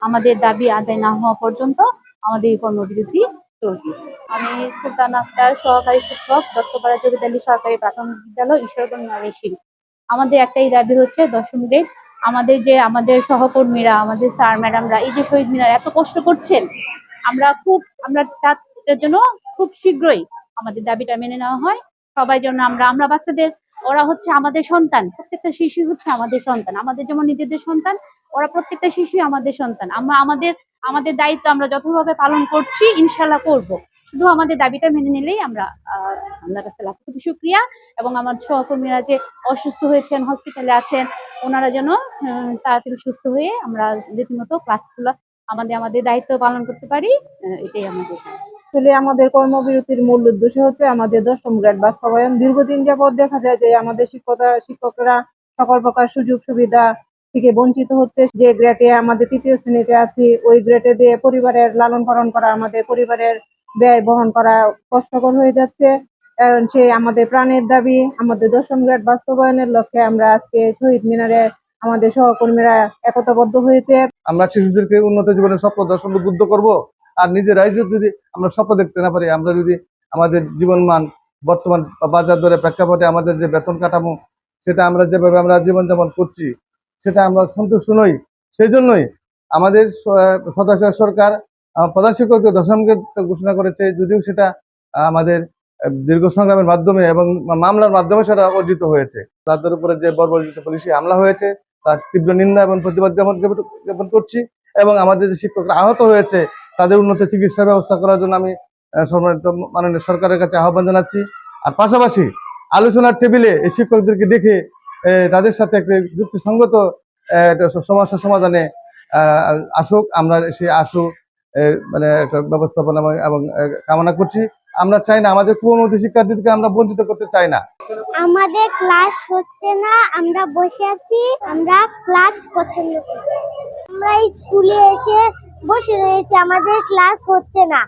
আমাদের দাবি আদায় না হওয়া পর্যন্ত আমাদের এই কর্মবিরতি চলবে। আমি সুলতান আক্তার, সহকারী শিক্ষক, দত্তপাড়া জবিদ আলী সরকারি প্রাথমিক বিদ্যালয়, ঈশ্বরগঞ্জ নরসিংদী। আমাদের একটাই দাবি হচ্ছে 10ম গ্রেড। আমাদের সহকর্মীরা, আমাদের স্যার ম্যাডামরা এই যে শহীদ মিনার এত কষ্ট করছেন, আমরা তার জন্য খুব শীঘ্রই আমাদের দাবিটা মেনে নেওয়া হয়। সবাই যেন আমরা বাচ্চাদের, ওরা হচ্ছে আমাদের সন্তান, প্রত্যেকটা শিশু হচ্ছে আমাদের সন্তান, আমাদের যেমন নিজেদের সন্তান, ওরা প্রত্যেকটা শিশুই আমাদের সন্তান। আমরা আমাদের দায়িত্ব আমরা যথাযথভাবে পালন করছি, ইনশাল্লাহ করব। শুধু আমাদের দাবিটা মেনে নিলেই আমরা আল্লাহর কাছে লাখ কোটি শুকরিয়া। এবং আমার সহকর্মীরা যে অসুস্থ হয়েছেন, হসপিটালে আছেন, ওনারা যেন তাড়াতাড়ি সুস্থ হয়ে আমরা রীতিমতো ক্লাসগুলো আমাদের দায়িত্ব পালন করতে পারি, এটাই আমাদের। আসলে আমাদের কর্মবিরতির মূল উদ্দেশ্য হচ্ছে আমাদের 10ম গ্রেড বাস্তবায়ন। দীর্ঘদিন যাবৎ দেখা যায় যে আমাদের শিক্ষকরা সকল প্রকার সুযোগ সুবিধা থেকে বঞ্চিত হচ্ছে। যে গ্রেডে আমাদের 3য় শ্রেণীতে আছি, ওই গ্রেডে দিয়ে পরিবারের লালন পালন করা, আমাদের পরিবারের ব্যয় বহন করা কষ্টকর হয়ে যাচ্ছে। সে আমাদের প্রাণের দাবি। আমাদের 10ম গ্রেড বাস্তবায়নের লক্ষ্যে আমরা আজকে শহীদ মিনারে আমাদের সহকর্মীরা একতাবদ্ধ হয়েছে। আমরা শিশুদেরকে উন্নত জীবনের স্বপ্ন দর্শন উদ্বুদ্ধ করব। আর নিজেরাই যদি আমরা স্বপ্ন দেখতে না পারি, আমরা যদি আমাদের জীবন মান বর্তমান বাজার দরে প্রেক্ষাপটে আমাদের যে বেতন কাঠামো, সেটা আমরা যেভাবে আমরা জীবনযাপন করছি, সেটা আমরা সন্তুষ্ট নই। সেই জন্যই আমাদের সদস্য সরকার প্রধান শিক্ষককে 10ম গ্রেড ঘোষণা করেছে, যদিও সেটা আমাদের দীর্ঘ সংগ্রামের মাধ্যমে এবং মামলার মাধ্যমে সেটা অর্জিত হয়েছে। তাদের উপরে যে বর্বরচিত পুলিশি হামলা হয়েছে তার তীব্র নিন্দা এবং প্রতিবাদ জ্ঞাপন করছি। এবং আমাদের যে শিক্ষকরা আহত হয়েছে তাদের উন্নত চিকিৎসার ব্যবস্থা করার জন্য আমি সম্মানিত মাননীয় সরকারের কাছে আহ্বান জানাচ্ছি। আর পাশাপাশি আলোচনার টেবিলে এই শিক্ষকদেরকে দেখে তাদের সাথে একটি যুক্তিসঙ্গত সমস্যা সমাধানে আসুক, আমরা সেই মানে একটা ব্যবস্থাপনা এবং কামনা করছি। আমরা চাই না আমাদের পূর্ববর্তী শিক্ষার্থীদেরকে আমরা বঞ্চিত করতে চাই না। আমাদের ক্লাস হচ্ছে না, আমরা বসে আছি, আমরা ক্লাস পছন্দ করি। আমরা স্কুলে এসে বসে রয়েছি, আমাদের ক্লাস হচ্ছে না।